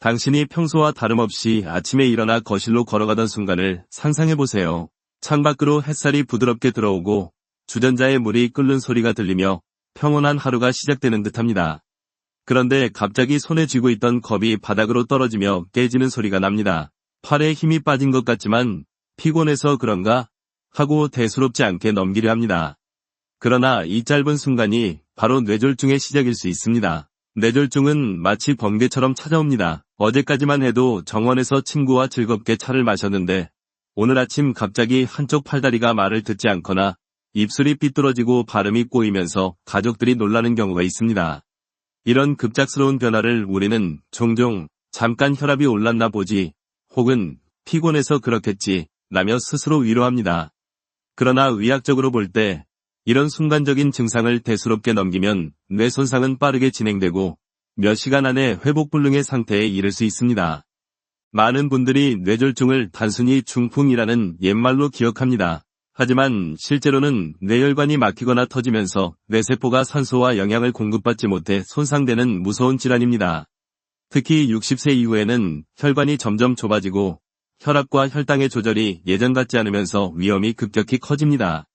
당신이 평소와 다름없이 아침에 일어나 거실로 걸어가던 순간을 상상해보세요. 창밖으로 햇살이 부드럽게 들어오고 주전자에 물이 끓는 소리가 들리며 평온한 하루가 시작되는 듯합니다. 그런데 갑자기 손에 쥐고 있던 컵이 바닥으로 떨어지며 깨지는 소리가 납니다. 팔에 힘이 빠진 것 같지만 피곤해서 그런가 하고 대수롭지 않게 넘기려 합니다. 그러나 이 짧은 순간이 바로 뇌졸중의 시작일 수 있습니다. 뇌졸중은 마치 번개처럼 찾아옵니다. 어제까지만 해도 정원에서 친구와 즐겁게 차를 마셨는데 오늘 아침 갑자기 한쪽 팔다리가 말을 듣지 않거나 입술이 삐뚤어지고 발음이 꼬이면서 가족들이 놀라는 경우가 있습니다. 이런 급작스러운 변화를 우리는 종종 잠깐 혈압이 올랐나 보지 혹은 피곤해서 그렇겠지 라며 스스로 위로합니다. 그러나 의학적으로 볼 때 이런 순간적인 증상을 대수롭게 넘기면 뇌 손상은 빠르게 진행되고 몇 시간 안에 회복불능의 상태에 이를 수 있습니다. 많은 분들이 뇌졸중을 단순히 중풍이라는 옛말로 기억합니다. 하지만 실제로는 뇌혈관이 막히거나 터지면서 뇌세포가 산소와 영양을 공급받지 못해 손상되는 무서운 질환입니다. 특히 60세 이후에는 혈관이 점점 좁아지고 혈압과 혈당의 조절이 예전 같지 않으면서 위험이 급격히 커집니다.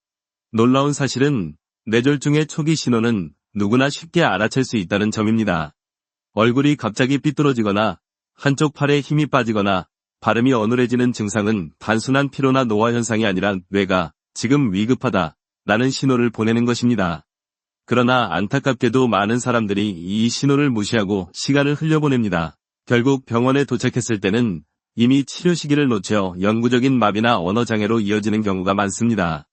놀라운 사실은 뇌졸중의 초기 신호는 누구나 쉽게 알아챌 수 있다는 점입니다. 얼굴이 갑자기 삐뚤어지거나 한쪽 팔에 힘이 빠지거나 발음이 어눌해지는 증상은 단순한 피로나 노화 현상이 아니라 뇌가 지금 위급하다 라는 신호를 보내는 것입니다. 그러나 안타깝게도 많은 사람들이 이 신호를 무시하고 시간을 흘려보냅니다. 결국 병원에 도착했을 때는 이미 치료 시기를 놓쳐 영구적인 마비나 언어장애로 이어지는 경우가 많습니다.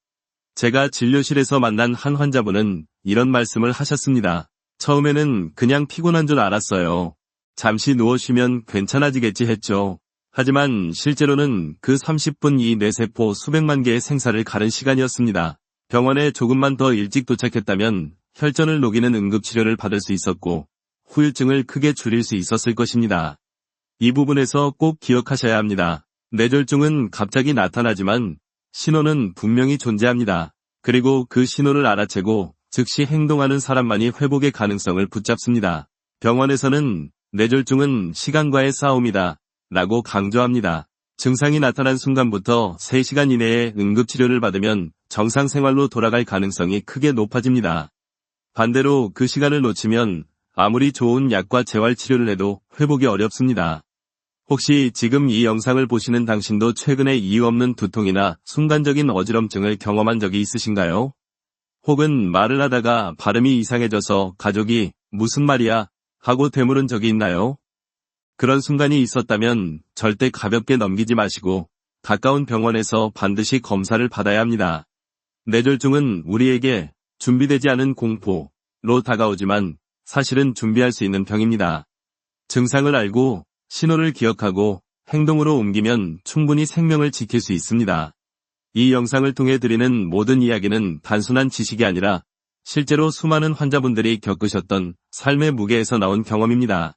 제가 진료실에서 만난 한 환자분은 이런 말씀을 하셨습니다. 처음에는 그냥 피곤한 줄 알았어요. 잠시 누워 쉬면 괜찮아지겠지 했죠. 하지만 실제로는 그 30분 이 뇌세포 수백만 개의 생사를 가른 시간이었습니다. 병원에 조금만 더 일찍 도착했다면 혈전을 녹이는 응급치료를 받을 수 있었고 후유증을 크게 줄일 수 있었을 것입니다. 이 부분에서 꼭 기억하셔야 합니다. 뇌졸중은 갑자기 나타나지만 신호는 분명히 존재합니다. 그리고 그 신호를 알아채고 즉시 행동하는 사람만이 회복의 가능성을 붙잡습니다. 병원에서는 뇌졸중은 시간과의 싸움이다 라고 강조합니다. 증상이 나타난 순간부터 3시간 이내에 응급치료를 받으면 정상 생활로 돌아갈 가능성이 크게 높아집니다. 반대로 그 시간을 놓치면 아무리 좋은 약과 재활치료를 해도 회복이 어렵습니다. 혹시 지금 이 영상을 보시는 당신도 최근에 이유 없는 두통이나 순간적인 어지럼증을 경험한 적이 있으신가요? 혹은 말을 하다가 발음이 이상해져서 가족이 무슨 말이야 하고 되물은 적이 있나요? 그런 순간이 있었다면 절대 가볍게 넘기지 마시고 가까운 병원에서 반드시 검사를 받아야 합니다. 뇌졸중은 우리에게 준비되지 않은 공포로 다가오지만 사실은 준비할 수 있는 병입니다. 증상을 알고 신호를 기억하고 행동으로 옮기면 충분히 생명을 지킬 수 있습니다. 이 영상을 통해 드리는 모든 이야기는 단순한 지식이 아니라 실제로 수많은 환자분들이 겪으셨던 삶의 무게에서 나온 경험입니다.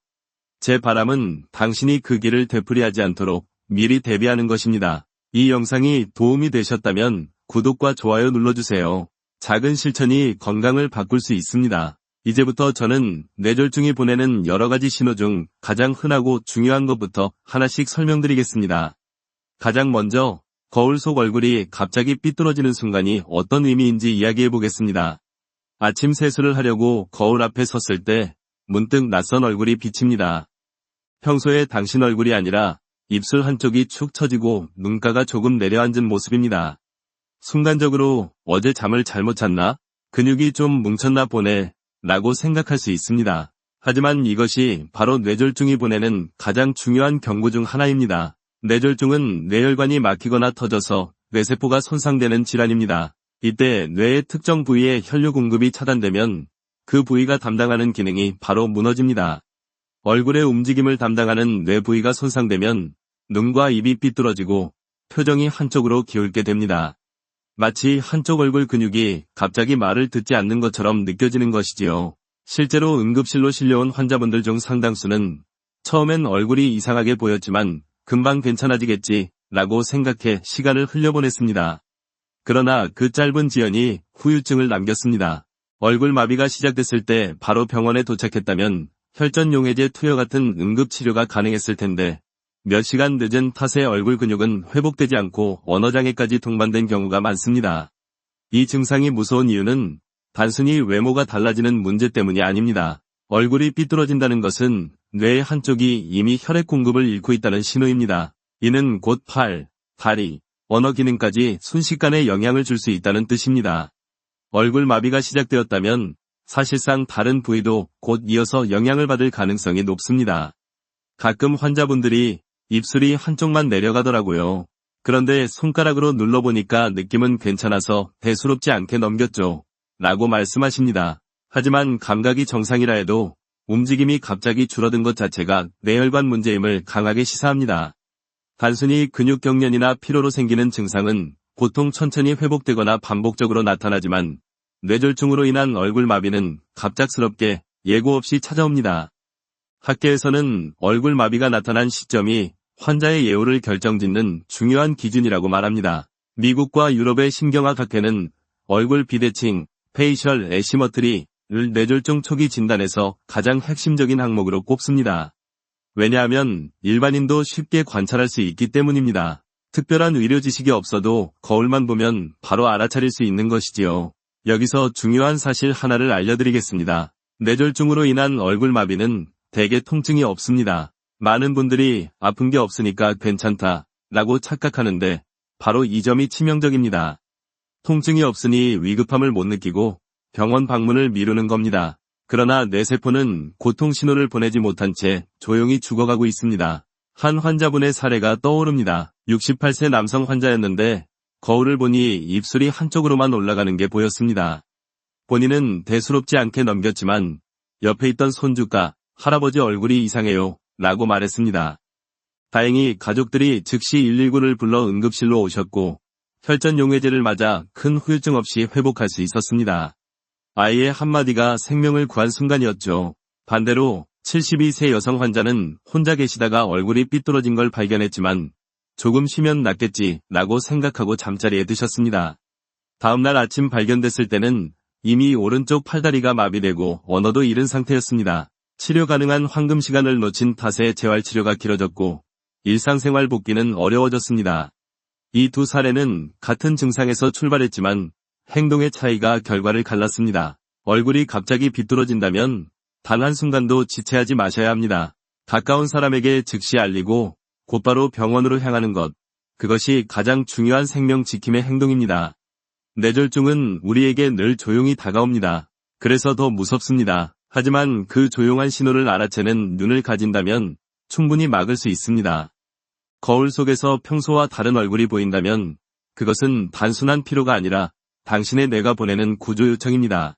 제 바람은 당신이 그 길을 되풀이하지 않도록 미리 대비하는 것입니다. 이 영상이 도움이 되셨다면 구독과 좋아요 눌러주세요. 작은 실천이 건강을 바꿀 수 있습니다. 이제부터 저는 뇌졸중이 보내는 여러가지 신호 중 가장 흔하고 중요한 것부터 하나씩 설명드리겠습니다. 가장 먼저 거울 속 얼굴이 갑자기 삐뚤어지는 순간이 어떤 의미인지 이야기해보겠습니다. 아침 세수를 하려고 거울 앞에 섰을 때 문득 낯선 얼굴이 비칩니다. 평소에 당신 얼굴이 아니라 입술 한쪽이 축 처지고 눈가가 조금 내려앉은 모습입니다. 순간적으로 어제 잠을 잘못 잤나? 근육이 좀 뭉쳤나 보네 라고 생각할 수 있습니다. 하지만 이것이 바로 뇌졸중이 보내는 가장 중요한 경고 중 하나입니다. 뇌졸중은 뇌혈관이 막히거나 터져서 뇌세포가 손상되는 질환입니다. 이때 뇌의 특정 부위에 혈류 공급이 차단되면 그 부위가 담당하는 기능이 바로 무너집니다. 얼굴의 움직임을 담당하는 뇌 부위가 손상되면 눈과 입이 삐뚤어지고 표정이 한쪽으로 기울게 됩니다. 마치 한쪽 얼굴 근육이 갑자기 말을 듣지 않는 것처럼 느껴지는 것이지요. 실제로 응급실로 실려온 환자분들 중 상당수는 처음엔 얼굴이 이상하게 보였지만 금방 괜찮아지겠지 라고 생각해 시간을 흘려보냈습니다. 그러나 그 짧은 지연이 후유증을 남겼습니다. 얼굴 마비가 시작됐을 때 바로 병원에 도착했다면 혈전용해제 투여 같은 응급치료가 가능했을 텐데 몇 시간 늦은 탓에 얼굴 근육은 회복되지 않고 언어장애까지 동반된 경우가 많습니다. 이 증상이 무서운 이유는 단순히 외모가 달라지는 문제 때문이 아닙니다. 얼굴이 삐뚤어진다는 것은 뇌의 한쪽이 이미 혈액 공급을 잃고 있다는 신호입니다. 이는 곧 팔, 다리, 언어 기능까지 순식간에 영향을 줄 수 있다는 뜻입니다. 얼굴 마비가 시작되었다면 사실상 다른 부위도 곧 이어서 영향을 받을 가능성이 높습니다. 가끔 환자분들이 입술이 한쪽만 내려가더라고요. 그런데 손가락으로 눌러보니까 느낌은 괜찮아서 대수롭지 않게 넘겼죠. 라고 말씀하십니다. 하지만 감각이 정상이라 해도 움직임이 갑자기 줄어든 것 자체가 뇌혈관 문제임을 강하게 시사합니다. 단순히 근육 경련이나 피로로 생기는 증상은 보통 천천히 회복되거나 반복적으로 나타나지만 뇌졸중으로 인한 얼굴 마비는 갑작스럽게 예고 없이 찾아옵니다. 학계에서는 얼굴 마비가 나타난 시점이 환자의 예후를 결정짓는 중요한 기준이라고 말합니다. 미국과 유럽의 신경학 학회는 얼굴 비대칭, 페이셜 애시머트리를 뇌졸중 초기 진단에서 가장 핵심적인 항목으로 꼽습니다. 왜냐하면 일반인도 쉽게 관찰할 수 있기 때문입니다. 특별한 의료 지식이 없어도 거울만 보면 바로 알아차릴 수 있는 것이지요. 여기서 중요한 사실 하나를 알려드리겠습니다. 뇌졸중으로 인한 얼굴 마비는 대개 통증이 없습니다. 많은 분들이 아픈 게 없으니까 괜찮다 라고 착각하는데 바로 이 점이 치명적입니다. 통증이 없으니 위급함을 못 느끼고 병원 방문을 미루는 겁니다. 그러나 뇌세포는 고통 신호를 보내지 못한 채 조용히 죽어가고 있습니다. 한 환자분의 사례가 떠오릅니다. 68세 남성 환자였는데 거울을 보니 입술이 한쪽으로만 올라가는 게 보였습니다. 본인은 대수롭지 않게 넘겼지만 옆에 있던 손주가 할아버지 얼굴이 이상해요 라고 말했습니다. 다행히 가족들이 즉시 119를 불러 응급실로 오셨고 혈전용해제를 맞아 큰 후유증 없이 회복할 수 있었습니다. 아이의 한마디가 생명을 구한 순간이었죠. 반대로 72세 여성 환자는 혼자 계시다가 얼굴이 삐뚤어진 걸 발견했지만 조금 쉬면 낫겠지 라고 생각하고 잠자리에 드셨습니다. 다음날 아침 발견됐을 때는 이미 오른쪽 팔다리가 마비되고 언어도 잃은 상태였습니다. 치료 가능한 황금 시간을 놓친 탓에 재활치료가 길어졌고 일상생활 복귀는 어려워졌습니다. 이 두 사례는 같은 증상에서 출발했지만 행동의 차이가 결과를 갈랐습니다. 얼굴이 갑자기 비뚤어진다면 단 한순간도 지체하지 마셔야 합니다. 가까운 사람에게 즉시 알리고 곧바로 병원으로 향하는 것. 그것이 가장 중요한 생명 지킴의 행동입니다. 뇌졸중은 우리에게 늘 조용히 다가옵니다. 그래서 더 무섭습니다. 하지만 그 조용한 신호를 알아채는 눈을 가진다면 충분히 막을 수 있습니다. 거울 속에서 평소와 다른 얼굴이 보인다면 그것은 단순한 피로가 아니라 당신의 뇌가 보내는 구조 요청입니다.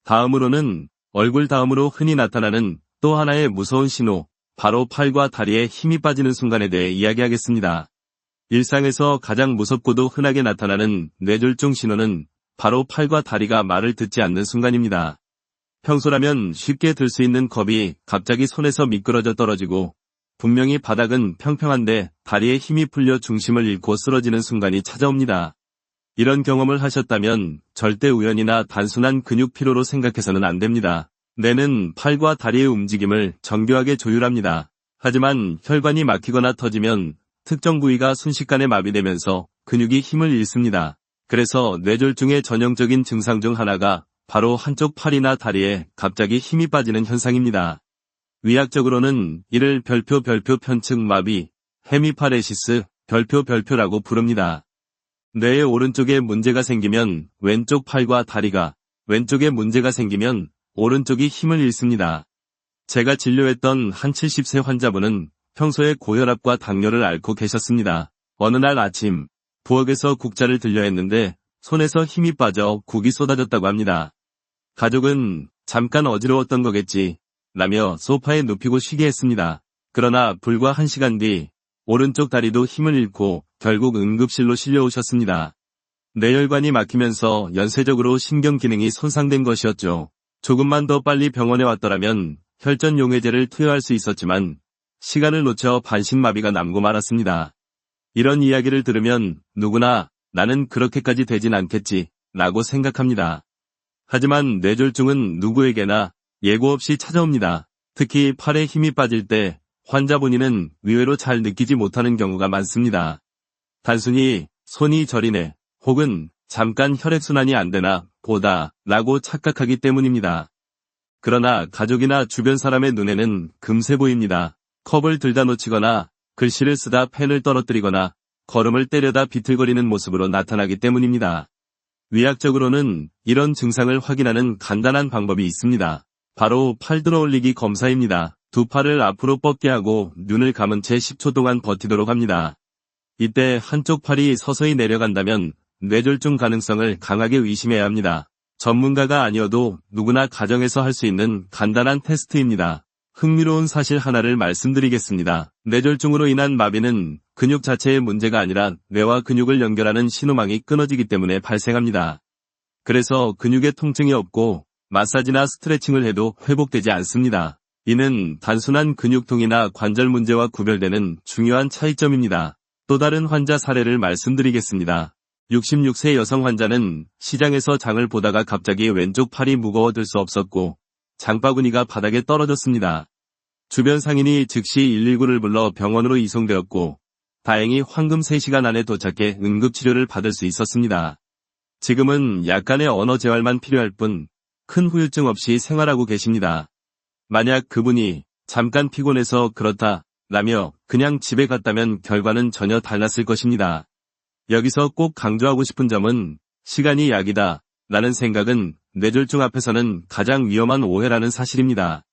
다음으로는 얼굴 다음으로 흔히 나타나는 또 하나의 무서운 신호, 바로 팔과 다리에 힘이 빠지는 순간에 대해 이야기하겠습니다. 일상에서 가장 무섭고도 흔하게 나타나는 뇌졸중 신호는 바로 팔과 다리가 말을 듣지 않는 순간입니다. 평소라면 쉽게 들 수 있는 컵이 갑자기 손에서 미끄러져 떨어지고 분명히 바닥은 평평한데 다리에 힘이 풀려 중심을 잃고 쓰러지는 순간이 찾아옵니다. 이런 경험을 하셨다면 절대 우연이나 단순한 근육 피로로 생각해서는 안 됩니다. 뇌는 팔과 다리의 움직임을 정교하게 조율합니다. 하지만 혈관이 막히거나 터지면 특정 부위가 순식간에 마비되면서 근육이 힘을 잃습니다. 그래서 뇌졸중의 전형적인 증상 중 하나가 바로 한쪽 팔이나 다리에 갑자기 힘이 빠지는 현상입니다. 의학적으로는 이를 별표 편측 마비, 헤미파레시스, 별표라고 부릅니다. 뇌의 오른쪽에 문제가 생기면 왼쪽 팔과 다리가, 왼쪽에 문제가 생기면 오른쪽이 힘을 잃습니다. 제가 진료했던 한 70세 환자분은 평소에 고혈압과 당뇨를 앓고 계셨습니다. 어느 날 아침, 부엌에서 국자를 들려 했는데 손에서 힘이 빠져 국이 쏟아졌다고 합니다. 가족은 잠깐 어지러웠던 거겠지 라며 소파에 눕히고 쉬게 했습니다. 그러나 불과 1시간 뒤 오른쪽 다리도 힘을 잃고 결국 응급실로 실려오셨습니다. 뇌혈관이 막히면서 연쇄적으로 신경 기능이 손상된 것이었죠. 조금만 더 빨리 병원에 왔더라면 혈전용해제를 투여할 수 있었지만 시간을 놓쳐 반신마비가 남고 말았습니다. 이런 이야기를 들으면 누구나 나는 그렇게까지 되진 않겠지 라고 생각합니다. 하지만 뇌졸중은 누구에게나 예고 없이 찾아옵니다. 특히 팔에 힘이 빠질 때 환자 본인은 의외로 잘 느끼지 못하는 경우가 많습니다. 단순히 손이 저리네 혹은 잠깐 혈액순환이 안 되나 보다 라고 착각하기 때문입니다. 그러나 가족이나 주변 사람의 눈에는 금세 보입니다. 컵을 들다 놓치거나 글씨를 쓰다 펜을 떨어뜨리거나 걸음을 때려다 비틀거리는 모습으로 나타나기 때문입니다. 의학적으로는 이런 증상을 확인하는 간단한 방법이 있습니다. 바로 팔 들어 올리기 검사입니다. 두 팔을 앞으로 뻗게 하고 눈을 감은 채 10초 동안 버티도록 합니다. 이때 한쪽 팔이 서서히 내려간다면 뇌졸중 가능성을 강하게 의심해야 합니다. 전문가가 아니어도 누구나 가정에서 할 수 있는 간단한 테스트입니다. 흥미로운 사실 하나를 말씀드리겠습니다. 뇌졸중으로 인한 마비는 근육 자체의 문제가 아니라 뇌와 근육을 연결하는 신호망이 끊어지기 때문에 발생합니다. 그래서 근육에 통증이 없고 마사지나 스트레칭을 해도 회복되지 않습니다. 이는 단순한 근육통이나 관절 문제와 구별되는 중요한 차이점입니다. 또 다른 환자 사례를 말씀드리겠습니다. 66세 여성 환자는 시장에서 장을 보다가 갑자기 왼쪽 팔이 무거워 들 수 없었고 장바구니가 바닥에 떨어졌습니다. 주변 상인이 즉시 119를 불러 병원으로 이송되었고 다행히 황금 3시간 안에 도착해 응급치료를 받을 수 있었습니다. 지금은 약간의 언어 재활만 필요할 뿐 큰 후유증 없이 생활하고 계십니다. 만약 그분이 잠깐 피곤해서 그렇다 라며 그냥 집에 갔다면 결과는 전혀 달랐을 것입니다. 여기서 꼭 강조하고 싶은 점은 시간이 약이다 라는 생각은 뇌졸중 앞에서는 가장 위험한 오해라는 사실입니다.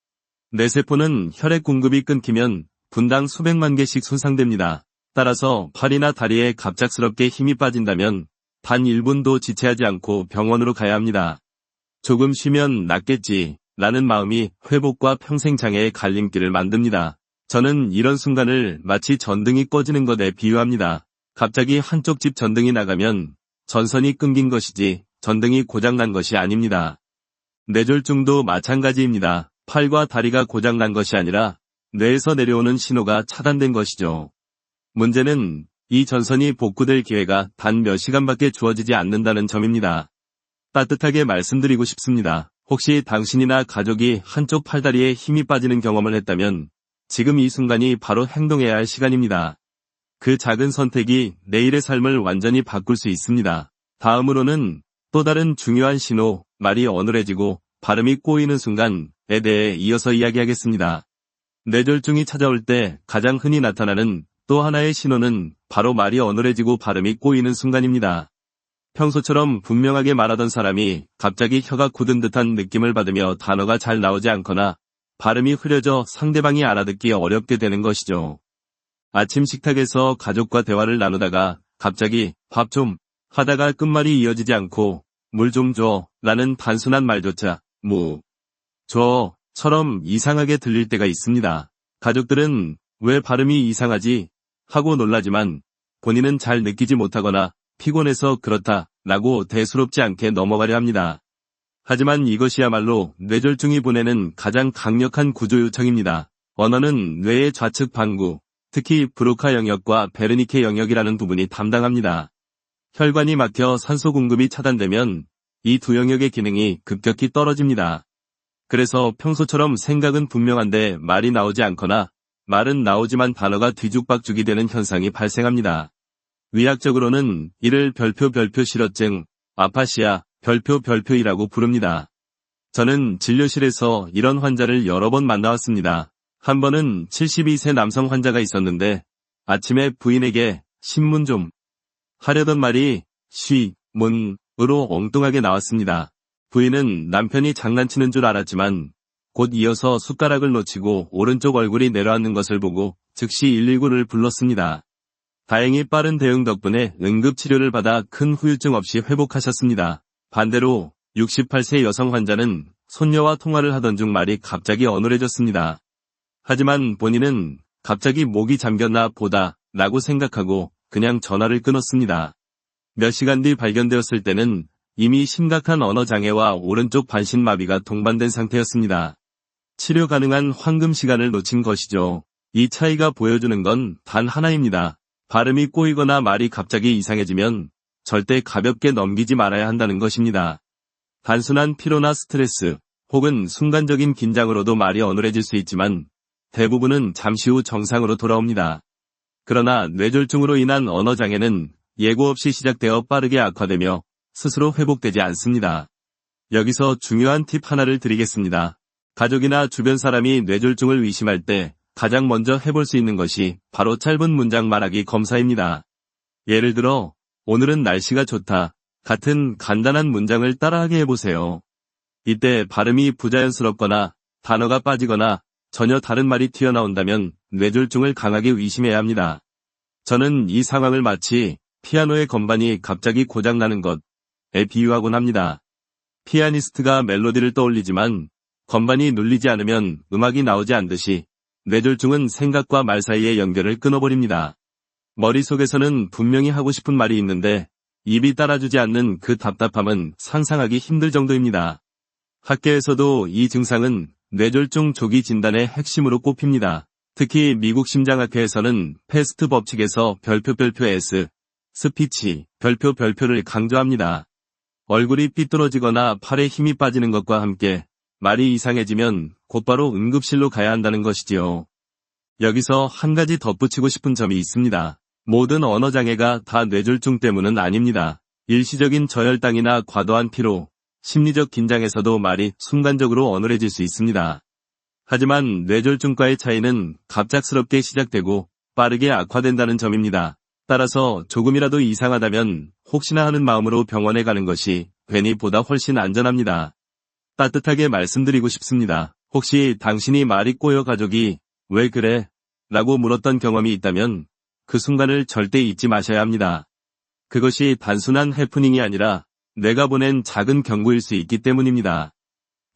뇌세포는 혈액 공급이 끊기면 분당 수백만 개씩 손상됩니다. 따라서 팔이나 다리에 갑작스럽게 힘이 빠진다면 단 1분도 지체하지 않고 병원으로 가야 합니다. 조금 쉬면 낫겠지 라는 마음이 회복과 평생 장애의 갈림길을 만듭니다. 저는 이런 순간을 마치 전등이 꺼지는 것에 비유합니다. 갑자기 한쪽 집 전등이 나가면 전선이 끊긴 것이지 전등이 고장난 것이 아닙니다. 뇌졸중도 마찬가지입니다. 팔과 다리가 고장난 것이 아니라 뇌에서 내려오는 신호가 차단된 것이죠. 문제는 이 전선이 복구될 기회가 단 몇 시간밖에 주어지지 않는다는 점입니다. 따뜻하게 말씀드리고 싶습니다. 혹시 당신이나 가족이 한쪽 팔다리에 힘이 빠지는 경험을 했다면 지금 이 순간이 바로 행동해야 할 시간입니다. 그 작은 선택이 내일의 삶을 완전히 바꿀 수 있습니다. 다음으로는 또 다른 중요한 신호, 말이 어눌해지고 발음이 꼬이는 순간에 대해 이어서 이야기하겠습니다. 뇌졸중이 찾아올 때 가장 흔히 나타나는 또 하나의 신호는 바로 말이 어눌해지고 발음이 꼬이는 순간입니다. 평소처럼 분명하게 말하던 사람이 갑자기 혀가 굳은 듯한 느낌을 받으며 단어가 잘 나오지 않거나 발음이 흐려져 상대방이 알아듣기 어렵게 되는 것이죠. 아침 식탁에서 가족과 대화를 나누다가 갑자기 밥 좀 하다가 끝말이 이어지지 않고 물 좀 줘 라는 단순한 말조차 처럼 이상하게 들릴 때가 있습니다. 가족들은 왜 발음이 이상하지 하고 놀라지만 본인은 잘 느끼지 못하거나 피곤해서 그렇다 라고 대수롭지 않게 넘어가려 합니다. 하지만 이것이야말로 뇌졸중이 보내는 가장 강력한 구조 요청입니다. 언어는 뇌의 좌측 반구, 특히 브로카 영역과 베르니케 영역이라는 부분이 담당합니다. 혈관이 막혀 산소 공급이 차단되면 이 두 영역의 기능이 급격히 떨어집니다. 그래서 평소처럼 생각은 분명한데 말이 나오지 않거나 말은 나오지만 단어가 뒤죽박죽이 되는 현상이 발생합니다. 의학적으로는 이를 별표 실어증, 아파시아, 별표이라고 부릅니다. 저는 진료실에서 이런 환자를 여러 번 만나왔습니다. 한 번은 72세 남성 환자가 있었는데 아침에 부인에게 신문 좀 하려던 말이 문으로 엉뚱하게 나왔습니다. 부인은 남편이 장난치는 줄 알았지만 곧 이어서 숟가락을 놓치고 오른쪽 얼굴이 내려앉는 것을 보고 즉시 119를 불렀습니다. 다행히 빠른 대응 덕분에 응급치료를 받아 큰 후유증 없이 회복하셨습니다. 반대로 68세 여성 환자는 손녀와 통화를 하던 중 말이 갑자기 어눌해졌습니다. 하지만 본인은 갑자기 목이 잠겼나 보다 라고 생각하고 그냥 전화를 끊었습니다. 몇 시간 뒤 발견되었을 때는 이미 심각한 언어장애와 오른쪽 반신마비가 동반된 상태였습니다. 치료 가능한 황금 시간을 놓친 것이죠. 이 차이가 보여주는 건 단 하나입니다. 발음이 꼬이거나 말이 갑자기 이상해지면 절대 가볍게 넘기지 말아야 한다는 것입니다. 단순한 피로나 스트레스 혹은 순간적인 긴장으로도 말이 어눌해질 수 있지만 대부분은 잠시 후 정상으로 돌아옵니다. 그러나 뇌졸중으로 인한 언어장애는 예고 없이 시작되어 빠르게 악화되며 스스로 회복되지 않습니다. 여기서 중요한 팁 하나를 드리겠습니다. 가족이나 주변 사람이 뇌졸중을 의심할 때 가장 먼저 해볼 수 있는 것이 바로 짧은 문장 말하기 검사입니다. 예를 들어, 오늘은 날씨가 좋다 같은 간단한 문장을 따라하게 해보세요. 이때 발음이 부자연스럽거나 단어가 빠지거나 전혀 다른 말이 튀어나온다면 뇌졸중을 강하게 의심해야 합니다. 저는 이 상황을 마치 피아노의 건반이 갑자기 고장나는 것에 비유하곤 합니다. 피아니스트가 멜로디를 떠올리지만 건반이 눌리지 않으면 음악이 나오지 않듯이 뇌졸중은 생각과 말 사이의 연결을 끊어버립니다. 머릿속에서는 분명히 하고 싶은 말이 있는데 입이 따라주지 않는 그 답답함은 상상하기 힘들 정도입니다. 학계에서도 이 증상은 뇌졸중 조기 진단의 핵심으로 꼽힙니다. 특히 미국 심장학회에서는 패스트 법칙에서 별표 S, 스피치, 별표를 강조합니다. 얼굴이 삐뚤어지거나 팔에 힘이 빠지는 것과 함께 말이 이상해지면 곧바로 응급실로 가야 한다는 것이지요. 여기서 한 가지 덧붙이고 싶은 점이 있습니다. 모든 언어장애가 다 뇌졸중 때문은 아닙니다. 일시적인 저혈당이나 과도한 피로, 심리적 긴장에서도 말이 순간적으로 어눌해질 수 있습니다. 하지만 뇌졸중과의 차이는 갑작스럽게 시작되고 빠르게 악화된다는 점입니다. 따라서 조금이라도 이상하다면 혹시나 하는 마음으로 병원에 가는 것이 괜히 보다 훨씬 안전합니다. 따뜻하게 말씀드리고 싶습니다. 혹시 당신이 말이 꼬여 가족이 왜 그래? 라고 물었던 경험이 있다면 그 순간을 절대 잊지 마셔야 합니다. 그것이 단순한 해프닝이 아니라 내가 보낸 작은 경고일 수 있기 때문입니다.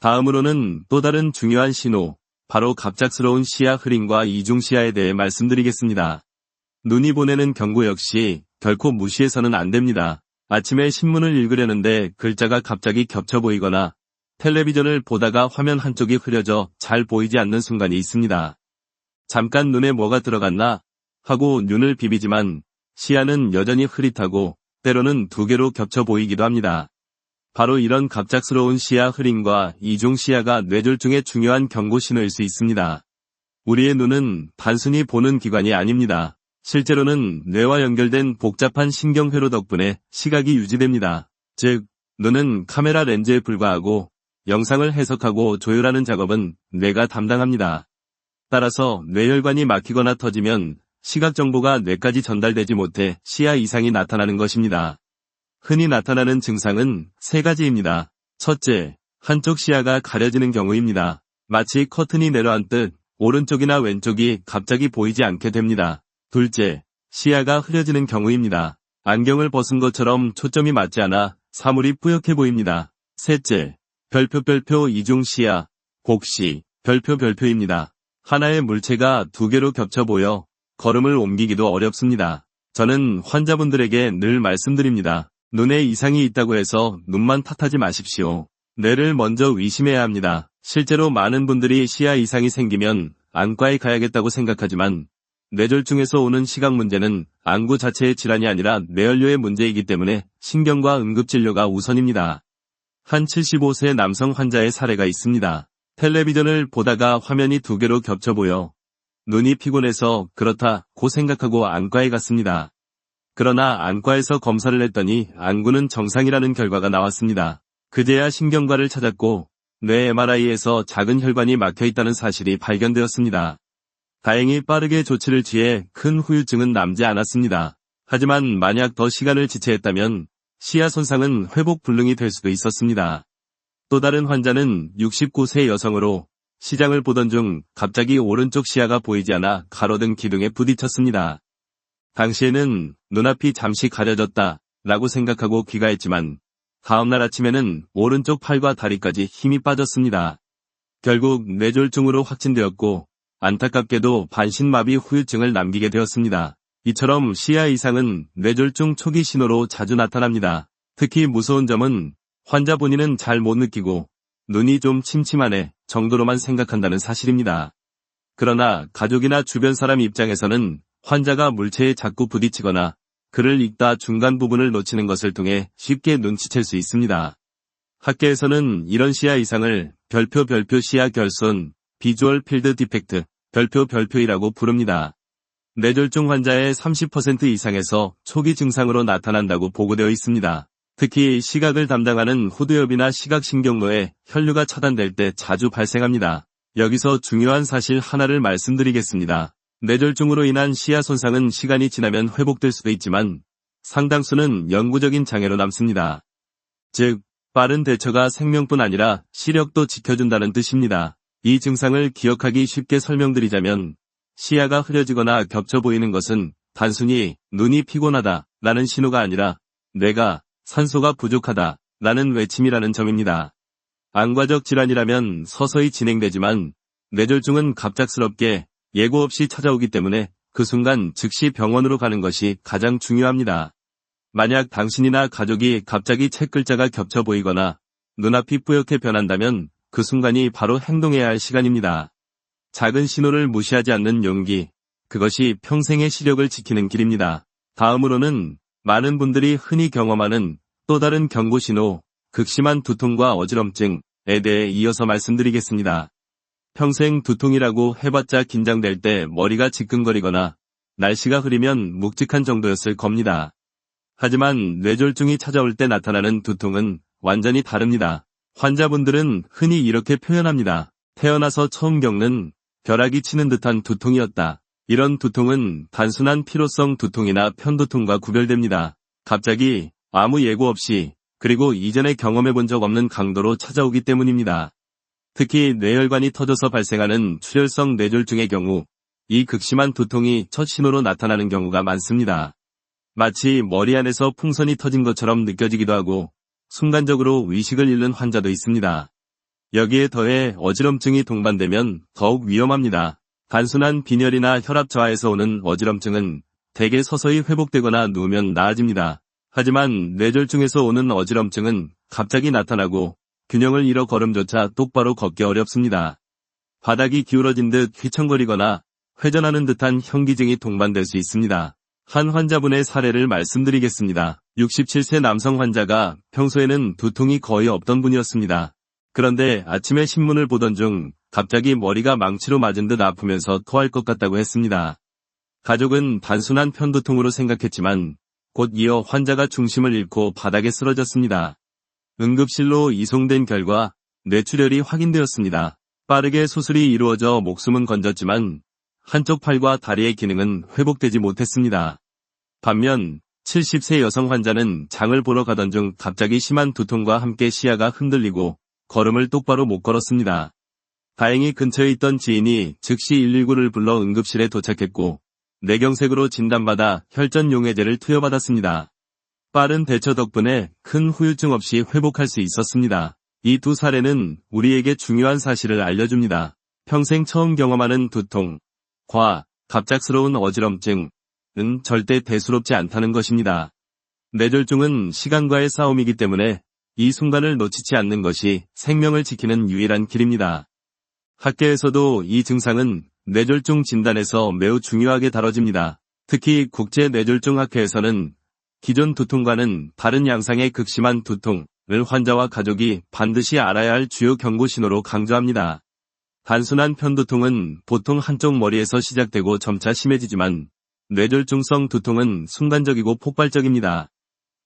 다음으로는 또 다른 중요한 신호, 바로 갑작스러운 시야 흐림과 이중시야에 대해 말씀드리겠습니다. 눈이 보내는 경고 역시 결코 무시해서는 안 됩니다. 아침에 신문을 읽으려는데 글자가 갑자기 겹쳐 보이거나 텔레비전을 보다가 화면 한쪽이 흐려져 잘 보이지 않는 순간이 있습니다. 잠깐 눈에 뭐가 들어갔나 하고 눈을 비비지만 시야는 여전히 흐릿하고 때로는 두 개로 겹쳐 보이기도 합니다. 바로 이런 갑작스러운 시야 흐림과 이중 시야가 뇌졸중의 중요한 경고 신호일 수 있습니다. 우리의 눈은 단순히 보는 기관이 아닙니다. 실제로는 뇌와 연결된 복잡한 신경회로 덕분에 시각이 유지됩니다. 즉, 눈은 카메라 렌즈에 불과하고 영상을 해석하고 조율하는 작업은 뇌가 담당합니다. 따라서 뇌혈관이 막히거나 터지면 시각 정보가 뇌까지 전달되지 못해 시야 이상이 나타나는 것입니다. 흔히 나타나는 증상은 세 가지입니다. 첫째, 한쪽 시야가 가려지는 경우입니다. 마치 커튼이 내려앉듯 오른쪽이나 왼쪽이 갑자기 보이지 않게 됩니다. 둘째, 시야가 흐려지는 경우입니다. 안경을 벗은 것처럼 초점이 맞지 않아 사물이 뿌옇게 보입니다. 셋째, 별표 이중 시야, 곡시, 별표입니다. 하나의 물체가 두 개로 겹쳐 보여 걸음을 옮기기도 어렵습니다. 저는 환자분들에게 늘 말씀드립니다. 눈에 이상이 있다고 해서 눈만 탓하지 마십시오. 뇌를 먼저 의심해야 합니다. 실제로 많은 분들이 시야 이상이 생기면 안과에 가야겠다고 생각하지만 뇌졸중에서 오는 시각 문제는 안구 자체의 질환이 아니라 뇌연료의 문제이기 때문에 신경과 응급진료가 우선입니다. 한 75세 남성 환자의 사례가 있습니다. 텔레비전을 보다가 화면이 두 개로 겹쳐 보여 눈이 피곤해서 그렇다고 생각하고 안과에 갔습니다. 그러나 안과에서 검사를 했더니 안구는 정상이라는 결과가 나왔습니다. 그제야 신경과를 찾았고 뇌 MRI에서 작은 혈관이 막혀 있다는 사실이 발견되었습니다. 다행히 빠르게 조치를 취해 큰 후유증은 남지 않았습니다. 하지만 만약 더 시간을 지체했다면 시야 손상은 회복 불능이 될 수도 있었습니다. 또 다른 환자는 69세 여성으로 시장을 보던 중 갑자기 오른쪽 시야가 보이지 않아 가로등 기둥에 부딪혔습니다. 당시에는 눈앞이 잠시 가려졌다 라고 생각하고 귀가했지만 다음날 아침에는 오른쪽 팔과 다리까지 힘이 빠졌습니다. 결국 뇌졸중으로 확진되었고 안타깝게도 반신마비 후유증을 남기게 되었습니다. 이처럼 시야 이상은 뇌졸중 초기 신호로 자주 나타납니다. 특히 무서운 점은 환자 본인은 잘 못 느끼고 눈이 좀 침침하네 정도로만 생각한다는 사실입니다. 그러나 가족이나 주변 사람 입장에서는 환자가 물체에 자꾸 부딪히거나 글을 읽다 중간 부분을 놓치는 것을 통해 쉽게 눈치챌 수 있습니다. 학계에서는 이런 시야 이상을 별표 시야 결손, 비주얼 필드 디펙트, 별표이라고 부릅니다. 뇌졸중 환자의 30% 이상에서 초기 증상으로 나타난다고 보고되어 있습니다. 특히 시각을 담당하는 후두엽이나 시각신경로에 혈류가 차단될 때 자주 발생합니다. 여기서 중요한 사실 하나를 말씀드리겠습니다. 뇌졸중으로 인한 시야 손상은 시간이 지나면 회복될 수도 있지만 상당수는 영구적인 장애로 남습니다. 즉, 빠른 대처가 생명뿐 아니라 시력도 지켜준다는 뜻입니다. 이 증상을 기억하기 쉽게 설명드리자면 시야가 흐려지거나 겹쳐 보이는 것은 단순히 눈이 피곤하다 라는 신호가 아니라 뇌가 산소가 부족하다 라는 외침이라는 점입니다. 안과적 질환이라면 서서히 진행되지만 뇌졸중은 갑작스럽게 예고 없이 찾아오기 때문에 그 순간 즉시 병원으로 가는 것이 가장 중요합니다. 만약 당신이나 가족이 갑자기 책글자가 겹쳐 보이거나 눈앞이 뿌옇게 변한다면 그 순간이 바로 행동해야 할 시간입니다. 작은 신호를 무시하지 않는 용기, 그것이 평생의 시력을 지키는 길입니다. 다음으로는 많은 분들이 흔히 경험하는 또 다른 경고 신호, 극심한 두통과 어지럼증에 대해 이어서 말씀드리겠습니다. 평생 두통이라고 해봤자 긴장될 때 머리가 지끈거리거나 날씨가 흐리면 묵직한 정도였을 겁니다. 하지만 뇌졸중이 찾아올 때 나타나는 두통은 완전히 다릅니다. 환자분들은 흔히 이렇게 표현합니다. 태어나서 처음 겪는 벼락이 치는 듯한 두통이었다. 이런 두통은 단순한 피로성 두통이나 편두통과 구별됩니다. 갑자기 아무 예고 없이 그리고 이전에 경험해본 적 없는 강도로 찾아오기 때문입니다. 특히 뇌혈관이 터져서 발생하는 출혈성 뇌졸중의 경우 이 극심한 두통이 첫 신호로 나타나는 경우가 많습니다. 마치 머리 안에서 풍선이 터진 것처럼 느껴지기도 하고 순간적으로 의식을 잃는 환자도 있습니다. 여기에 더해 어지럼증이 동반되면 더욱 위험합니다. 단순한 빈혈이나 혈압 저하에서 오는 어지럼증은 대개 서서히 회복되거나 누우면 나아집니다. 하지만 뇌졸중에서 오는 어지럼증은 갑자기 나타나고 균형을 잃어 걸음조차 똑바로 걷기 어렵습니다. 바닥이 기울어진 듯 휘청거리거나 회전하는 듯한 현기증이 동반될 수 있습니다. 한 환자분의 사례를 말씀드리겠습니다. 67세 남성 환자가 평소에는 두통이 거의 없던 분이었습니다. 그런데 아침에 신문을 보던 중 갑자기 머리가 망치로 맞은 듯 아프면서 토할 것 같다고 했습니다. 가족은 단순한 편두통으로 생각했지만 곧 이어 환자가 중심을 잃고 바닥에 쓰러졌습니다. 응급실로 이송된 결과 뇌출혈이 확인되었습니다. 빠르게 수술이 이루어져 목숨은 건졌지만 한쪽 팔과 다리의 기능은 회복되지 못했습니다. 반면 70세 여성 환자는 장을 보러 가던 중 갑자기 심한 두통과 함께 시야가 흔들리고 걸음을 똑바로 못 걸었습니다. 다행히 근처에 있던 지인이 즉시 119를 불러 응급실에 도착했고 뇌경색으로 진단받아 혈전용해제를 투여받았습니다. 빠른 대처 덕분에 큰 후유증 없이 회복할 수 있었습니다. 이 두 사례는 우리에게 중요한 사실을 알려줍니다. 평생 처음 경험하는 두통과 갑작스러운 어지럼증은 절대 대수롭지 않다는 것입니다. 뇌졸중은 시간과의 싸움이기 때문에 이 순간을 놓치지 않는 것이 생명을 지키는 유일한 길입니다. 학계에서도 이 증상은 뇌졸중 진단에서 매우 중요하게 다뤄집니다. 특히 국제뇌졸중학회에서는 기존 두통과는 다른 양상의 극심한 두통을 환자와 가족이 반드시 알아야 할 주요 경고 신호로 강조합니다. 단순한 편두통은 보통 한쪽 머리에서 시작되고 점차 심해지지만 뇌졸중성 두통은 순간적이고 폭발적입니다.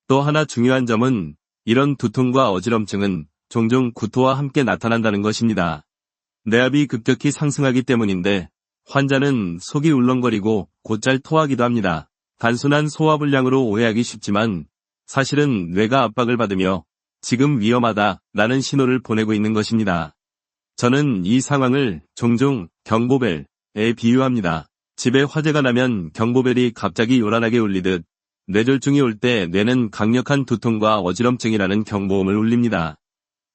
또 하나 중요한 점은 이런 두통과 어지럼증은 종종 구토와 함께 나타난다는 것입니다. 뇌압이 급격히 상승하기 때문인데 환자는 속이 울렁거리고 곧잘 토하기도 합니다. 단순한 소화불량으로 오해하기 쉽지만 사실은 뇌가 압박을 받으며 지금 위험하다라는 신호를 보내고 있는 것입니다. 저는 이 상황을 종종 경보벨에 비유합니다. 집에 화재가 나면 경보벨이 갑자기 요란하게 울리듯 뇌졸중이 올 때 뇌는 강력한 두통과 어지럼증이라는 경보음을 울립니다.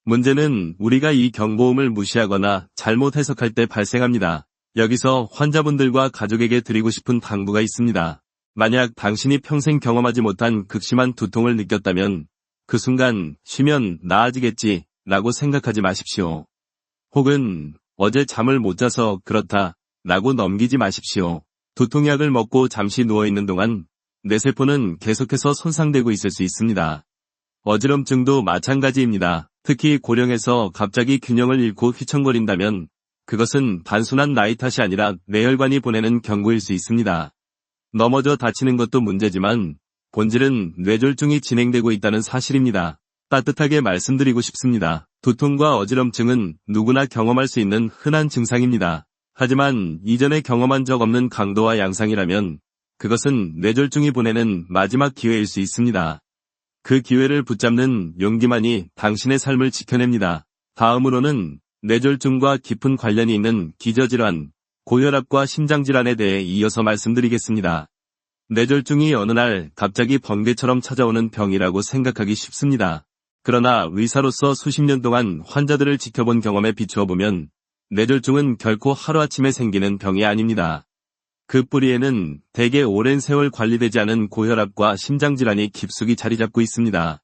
문제는 우리가 이 경보음을 무시하거나 잘못 해석할 때 발생합니다. 여기서 환자분들과 가족에게 드리고 싶은 당부가 있습니다. 만약 당신이 평생 경험하지 못한 극심한 두통을 느꼈다면 그 순간 쉬면 나아지겠지 라고 생각하지 마십시오. 혹은 어제 잠을 못 자서 그렇다 라고 넘기지 마십시오. 두통약을 먹고 잠시 누워있는 동안 뇌세포는 계속해서 손상되고 있을 수 있습니다. 어지럼증도 마찬가지입니다. 특히 고령에서 갑자기 균형을 잃고 휘청거린다면 그것은 단순한 나이 탓이 아니라 뇌혈관이 보내는 경고일 수 있습니다. 넘어져 다치는 것도 문제지만 본질은 뇌졸중이 진행되고 있다는 사실입니다. 따뜻하게 말씀드리고 싶습니다. 두통과 어지럼증은 누구나 경험할 수 있는 흔한 증상입니다. 하지만 이전에 경험한 적 없는 강도와 양상이라면 그것은 뇌졸중이 보내는 마지막 기회일 수 있습니다. 그 기회를 붙잡는 용기만이 당신의 삶을 지켜냅니다. 다음으로는 뇌졸중과 깊은 관련이 있는 기저질환, 고혈압과 심장질환에 대해 이어서 말씀드리겠습니다. 뇌졸중이 어느 날 갑자기 번개처럼 찾아오는 병이라고 생각하기 쉽습니다. 그러나 의사로서 수십 년 동안 환자들을 지켜본 경험에 비추어 보면 뇌졸중은 결코 하루아침에 생기는 병이 아닙니다. 그 뿌리에는 대개 오랜 세월 관리되지 않은 고혈압과 심장질환이 깊숙이 자리 잡고 있습니다.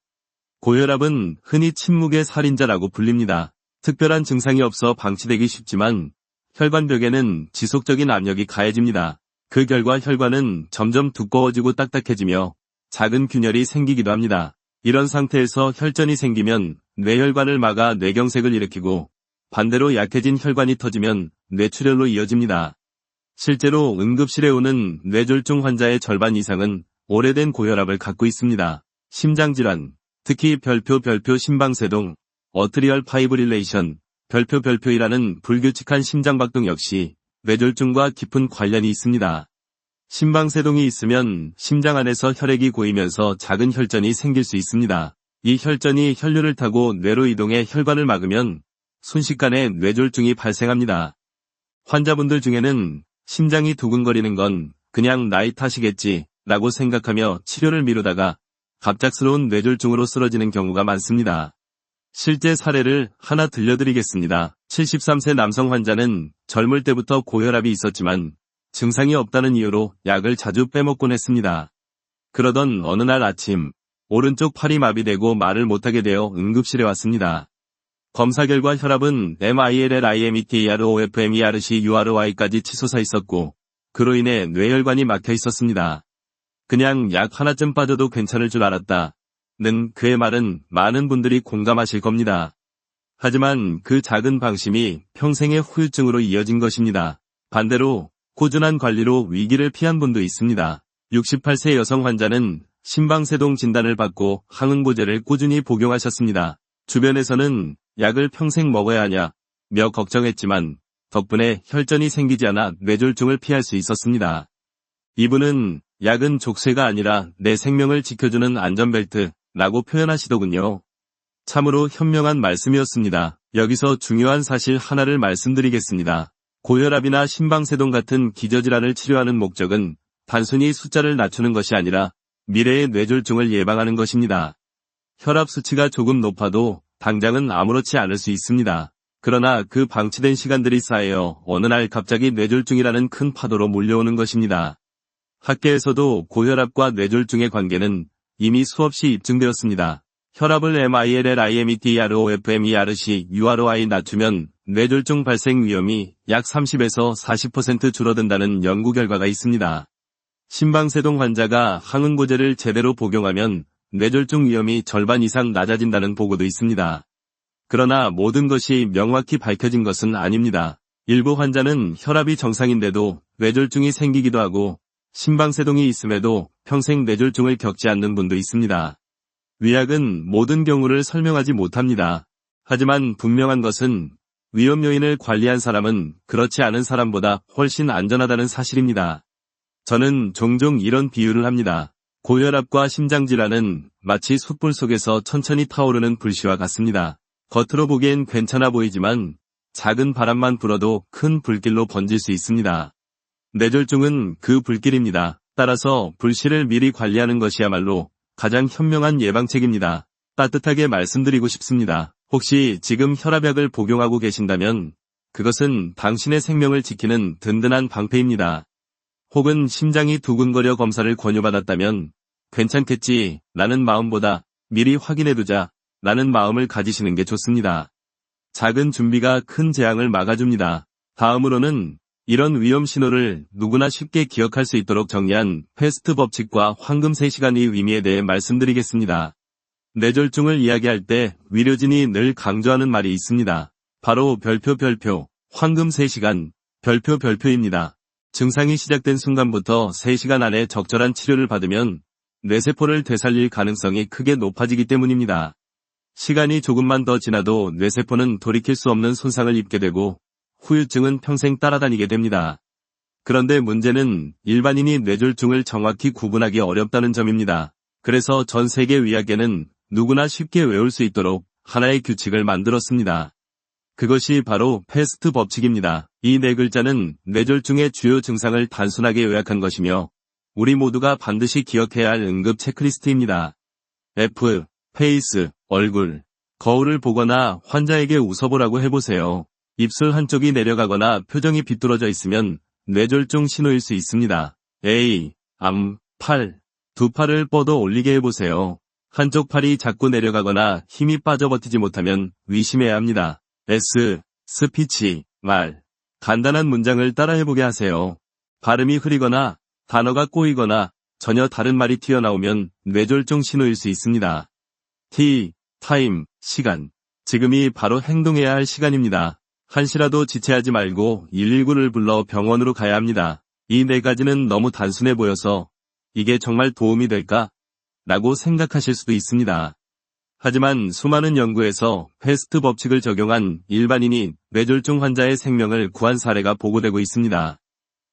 고혈압은 흔히 침묵의 살인자라고 불립니다. 특별한 증상이 없어 방치되기 쉽지만 혈관벽에는 지속적인 압력이 가해집니다. 그 결과 혈관은 점점 두꺼워지고 딱딱해지며 작은 균열이 생기기도 합니다. 이런 상태에서 혈전이 생기면 뇌혈관을 막아 뇌경색을 일으키고 반대로 약해진 혈관이 터지면 뇌출혈로 이어집니다. 실제로 응급실에 오는 뇌졸중 환자의 절반 이상은 오래된 고혈압을 갖고 있습니다. 심장질환, 특히 별표 심방세동, 어트리얼 파이브릴레이션, 별표이라는 불규칙한 심장박동 역시 뇌졸중과 깊은 관련이 있습니다. 심방세동이 있으면 심장 안에서 혈액이 고이면서 작은 혈전이 생길 수 있습니다. 이 혈전이 혈류를 타고 뇌로 이동해 혈관을 막으면 순식간에 뇌졸중이 발생합니다. 환자분들 중에는 심장이 두근거리는 건 그냥 나이 탓이겠지 라고 생각하며 치료를 미루다가 갑작스러운 뇌졸중으로 쓰러지는 경우가 많습니다. 실제 사례를 하나 들려드리겠습니다. 73세 남성 환자는 젊을 때부터 고혈압이 있었지만 증상이 없다는 이유로 약을 자주 빼먹곤 했습니다. 그러던 어느 날 아침 오른쪽 팔이 마비되고 말을 못하게 되어 응급실에 왔습니다. 검사 결과 혈압은 MILLIMETROFMERC-URY까지 치솟아 있었고 그로 인해 뇌혈관이 막혀 있었습니다. 그냥 약 하나쯤 빠져도 괜찮을 줄 알았다. 는 그의 말은 많은 분들이 공감하실 겁니다. 하지만 그 작은 방심이 평생의 후유증으로 이어진 것입니다. 반대로 꾸준한 관리로 위기를 피한 분도 있습니다. 68세 여성 환자는 심방세동 진단을 받고 항응고제를 꾸준히 복용하셨습니다. 주변에서는 약을 평생 먹어야 하냐 며 걱정했지만 덕분에 혈전이 생기지 않아 뇌졸중을 피할 수 있었습니다. 이분은 약은 족쇄가 아니라 내 생명을 지켜주는 안전벨트라고 표현하시더군요. 참으로 현명한 말씀이었습니다. 여기서 중요한 사실 하나를 말씀드리겠습니다. 고혈압이나 심방세동 같은 기저질환을 치료하는 목적은 단순히 숫자를 낮추는 것이 아니라 미래의 뇌졸중을 예방하는 것입니다. 혈압 수치가 조금 높아도 당장은 아무렇지 않을 수 있습니다. 그러나 그 방치된 시간들이 쌓여 어느 날 갑자기 뇌졸중이라는 큰 파도로 몰려오는 것입니다. 학계에서도 고혈압과 뇌졸중의 관계는 이미 수없이 입증되었습니다. 혈압을 MILLIMETROFMERC-URY 낮추면 뇌졸중 발생 위험이 약 30에서 40% 줄어든다는 연구 결과가 있습니다. 심방세동 환자가 항응고제를 제대로 복용하면 뇌졸중 위험이 절반 이상 낮아진다는 보고도 있습니다. 그러나 모든 것이 명확히 밝혀진 것은 아닙니다. 일부 환자는 혈압이 정상인데도 뇌졸중이 생기기도 하고 심방세동이 있음에도 평생 뇌졸중을 겪지 않는 분도 있습니다. 의학은 모든 경우를 설명하지 못합니다. 하지만 분명한 것은 위험 요인을 관리한 사람은 그렇지 않은 사람보다 훨씬 안전하다는 사실입니다. 저는 종종 이런 비유를 합니다. 고혈압과 심장질환은 마치 숯불 속에서 천천히 타오르는 불씨와 같습니다. 겉으로 보기엔 괜찮아 보이지만 작은 바람만 불어도 큰 불길로 번질 수 있습니다. 뇌졸중은 그 불길입니다. 따라서 불씨를 미리 관리하는 것이야말로 가장 현명한 예방책입니다. 따뜻하게 말씀드리고 싶습니다. 혹시 지금 혈압약을 복용하고 계신다면 그것은 당신의 생명을 지키는 든든한 방패입니다. 혹은 심장이 두근거려 검사를 권유받았다면 괜찮겠지 라는 마음보다 미리 확인해두자 라는 마음을 가지시는 게 좋습니다. 작은 준비가 큰 재앙을 막아줍니다. 다음으로는 이런 위험 신호를 누구나 쉽게 기억할 수 있도록 정리한 패스트 법칙과 황금 3시간의 의미에 대해 말씀드리겠습니다. 뇌졸중을 이야기할 때 의료진이 늘 강조하는 말이 있습니다. 바로 별표, 황금 3시간, 별표입니다. 증상이 시작된 순간부터 3시간 안에 적절한 치료를 받으면 뇌세포를 되살릴 가능성이 크게 높아지기 때문입니다. 시간이 조금만 더 지나도 뇌세포는 돌이킬 수 없는 손상을 입게 되고 후유증은 평생 따라다니게 됩니다. 그런데 문제는 일반인이 뇌졸중을 정확히 구분하기 어렵다는 점입니다. 그래서 전 세계 의학계는 누구나 쉽게 외울 수 있도록 하나의 규칙을 만들었습니다. 그것이 바로 패스트 법칙입니다. 이 네 글자는 뇌졸중의 주요 증상을 단순하게 요약한 것이며 우리 모두가 반드시 기억해야 할 응급 체크리스트입니다. F. 페이스, 얼굴. 거울을 보거나 환자에게 웃어보라고 해보세요. 입술 한쪽이 내려가거나 표정이 비뚤어져 있으면 뇌졸중 신호일 수 있습니다. A. 암, 팔. 두 팔을 뻗어 올리게 해보세요. 한쪽 팔이 자꾸 내려가거나 힘이 빠져 버티지 못하면 의심해야 합니다. S. 스피치, 말. 간단한 문장을 따라해보게 하세요. 발음이 흐리거나 단어가 꼬이거나 전혀 다른 말이 튀어나오면 뇌졸중 신호일 수 있습니다. T. 타임, 시간. 지금이 바로 행동해야 할 시간입니다. 한시라도 지체하지 말고 119를 불러 병원으로 가야 합니다. 이 네 가지는 너무 단순해 보여서 이게 정말 도움이 될까? 라고 생각하실 수도 있습니다. 하지만 수많은 연구에서 패스트 법칙을 적용한 일반인이 뇌졸중 환자의 생명을 구한 사례가 보고되고 있습니다.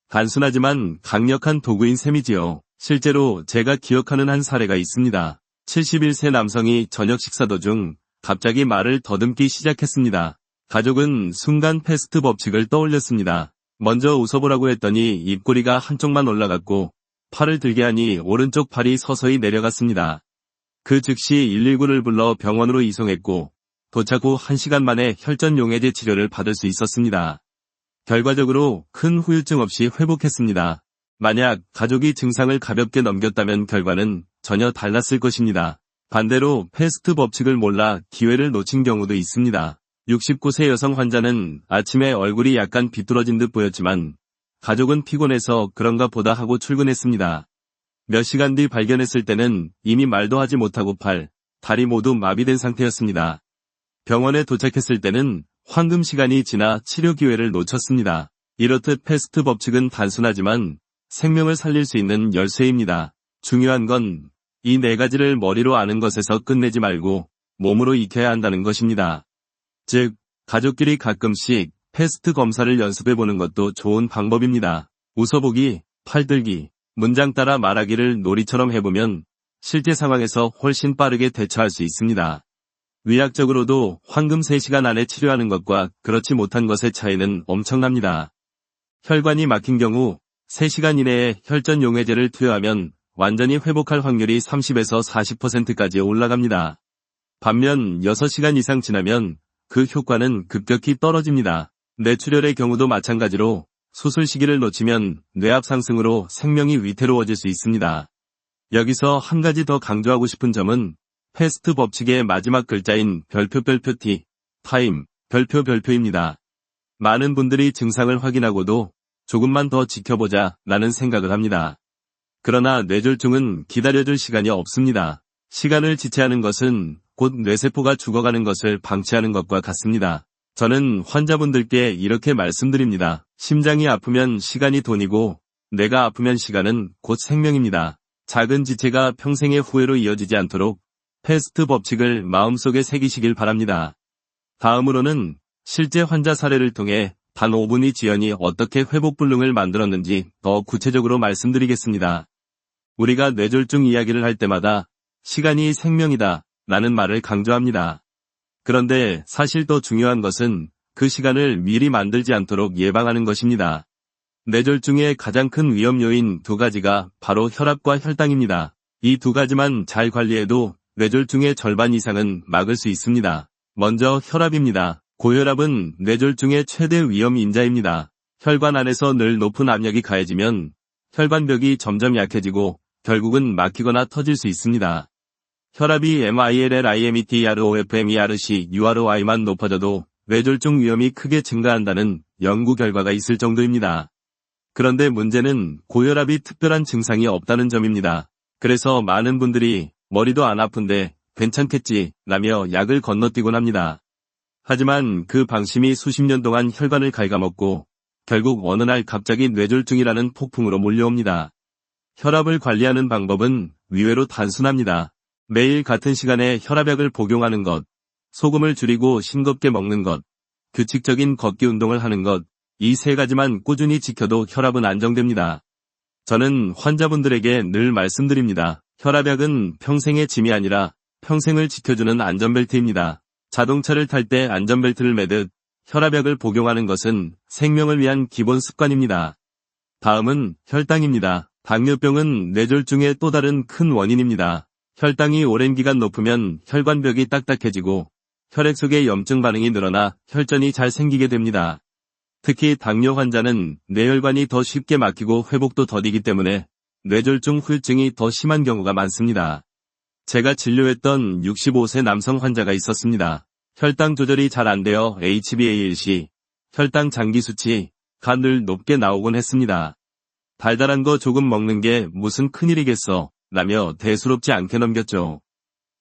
단순하지만 강력한 도구인 셈이지요. 실제로 제가 기억하는 한 사례가 있습니다. 71세 남성이 저녁 식사 도중 갑자기 말을 더듬기 시작했습니다. 가족은 순간 패스트 법칙을 떠올렸습니다. 먼저 웃어보라고 했더니 입꼬리가 한쪽만 올라갔고 팔을 들게 하니 오른쪽 팔이 서서히 내려갔습니다. 그 즉시 119를 불러 병원으로 이송했고 도착 후 1시간 만에 혈전용해제 치료를 받을 수 있었습니다. 결과적으로 큰 후유증 없이 회복했습니다. 만약 가족이 증상을 가볍게 넘겼다면 결과는 전혀 달랐을 것입니다. 반대로 패스트 법칙을 몰라 기회를 놓친 경우도 있습니다. 69세 여성 환자는 아침에 얼굴이 약간 비뚤어진 듯 보였지만 가족은 피곤해서 그런가 보다 하고 출근했습니다. 몇 시간 뒤 발견했을 때는 이미 말도 하지 못하고 팔, 다리 모두 마비된 상태였습니다. 병원에 도착했을 때는 황금 시간이 지나 치료 기회를 놓쳤습니다. 이렇듯 패스트 법칙은 단순하지만 생명을 살릴 수 있는 열쇠입니다. 중요한 건 이 네 가지를 머리로 아는 것에서 끝내지 말고 몸으로 익혀야 한다는 것입니다. 즉, 가족끼리 가끔씩 패스트 검사를 연습해보는 것도 좋은 방법입니다. 웃어보기, 팔들기, 문장 따라 말하기를 놀이처럼 해보면 실제 상황에서 훨씬 빠르게 대처할 수 있습니다. 의학적으로도 황금 3시간 안에 치료하는 것과 그렇지 못한 것의 차이는 엄청납니다. 혈관이 막힌 경우 3시간 이내에 혈전용해제를 투여하면 완전히 회복할 확률이 30에서 40%까지 올라갑니다. 반면 6시간 이상 지나면 그 효과는 급격히 떨어집니다. 뇌출혈의 경우도 마찬가지로 수술 시기를 놓치면 뇌압 상승으로 생명이 위태로워질 수 있습니다. 여기서 한 가지 더 강조하고 싶은 점은 패스트 법칙의 마지막 글자인 별표 T, 타임, 별표입니다. 많은 분들이 증상을 확인하고도 조금만 더 지켜보자 라는 생각을 합니다. 그러나 뇌졸중은 기다려줄 시간이 없습니다. 시간을 지체하는 것은 곧 뇌세포가 죽어가는 것을 방치하는 것과 같습니다. 저는 환자분들께 이렇게 말씀드립니다. 심장이 아프면 시간이 돈이고 뇌가 아프면 시간은 곧 생명입니다. 작은 지체가 평생의 후회로 이어지지 않도록 패스트 법칙을 마음속에 새기시길 바랍니다. 다음으로는 실제 환자 사례를 통해 단 5분이 지연이 어떻게 회복불능을 만들었는지 더 구체적으로 말씀드리겠습니다. 우리가 뇌졸중 이야기를 할 때마다 시간이 생명이다 라는 말을 강조합니다. 그런데 사실 더 중요한 것은 그 시간을 미리 만들지 않도록 예방하는 것입니다. 뇌졸중의 가장 큰 위험 요인 두 가지가 바로 혈압과 혈당입니다. 이 두 가지만 잘 관리해도 뇌졸중의 절반 이상은 막을 수 있습니다. 먼저 혈압입니다. 고혈압은 뇌졸중의 최대 위험 인자입니다. 혈관 안에서 늘 높은 압력이 가해지면 혈관벽이 점점 약해지고 결국은 막히거나 터질 수 있습니다. 혈압이 MILLIMETROFMERC-UROI만 높아져도 뇌졸중 위험이 크게 증가한다는 연구 결과가 있을 정도입니다. 그런데 문제는 고혈압이 특별한 증상이 없다는 점입니다. 그래서 많은 분들이 머리도 안 아픈데 괜찮겠지 라며 약을 건너뛰곤 합니다. 하지만 그 방심이 수십 년 동안 혈관을 갉아먹고 결국 어느 날 갑자기 뇌졸중이라는 폭풍으로 몰려옵니다. 혈압을 관리하는 방법은 의외로 단순합니다. 매일 같은 시간에 혈압약을 복용하는 것, 소금을 줄이고 싱겁게 먹는 것, 규칙적인 걷기 운동을 하는 것, 이 세 가지만 꾸준히 지켜도 혈압은 안정됩니다. 저는 환자분들에게 늘 말씀드립니다. 혈압약은 평생의 짐이 아니라 평생을 지켜주는 안전벨트입니다. 자동차를 탈 때 안전벨트를 매듯 혈압약을 복용하는 것은 생명을 위한 기본 습관입니다. 다음은 혈당입니다. 당뇨병은 뇌졸중의 또 다른 큰 원인입니다. 혈당이 오랜 기간 높으면 혈관벽이 딱딱해지고 혈액 속의 염증 반응이 늘어나 혈전이 잘 생기게 됩니다. 특히 당뇨 환자는 뇌혈관이 더 쉽게 막히고 회복도 더디기 때문에 뇌졸중 후유증이 더 심한 경우가 많습니다. 제가 진료했던 65세 남성 환자가 있었습니다. 혈당 조절이 잘 안 되어 HbA1c, 혈당 장기 수치, 늘 높게 나오곤 했습니다. 달달한 거 조금 먹는 게 무슨 큰일이겠어 라며 대수롭지 않게 넘겼죠.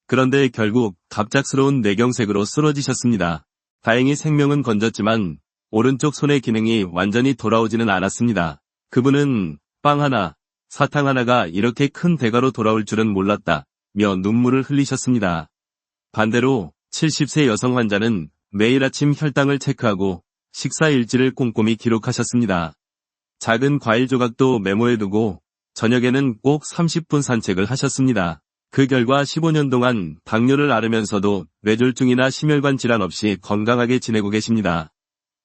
그런데 결국 갑작스러운 뇌경색으로 쓰러지셨습니다. 다행히 생명은 건졌지만 오른쪽 손의 기능이 완전히 돌아오지는 않았습니다. 그분은 빵 하나, 사탕 하나가 이렇게 큰 대가로 돌아올 줄은 몰랐다 며 눈물을 흘리셨습니다. 반대로 70세 여성 환자는 매일 아침 혈당을 체크하고 식사 일지를 꼼꼼히 기록하셨습니다. 작은 과일 조각도 메모해두고 저녁에는 꼭 30분 산책을 하셨습니다. 그 결과 15년 동안 당뇨를 앓으면서도 뇌졸중이나 심혈관 질환 없이 건강하게 지내고 계십니다.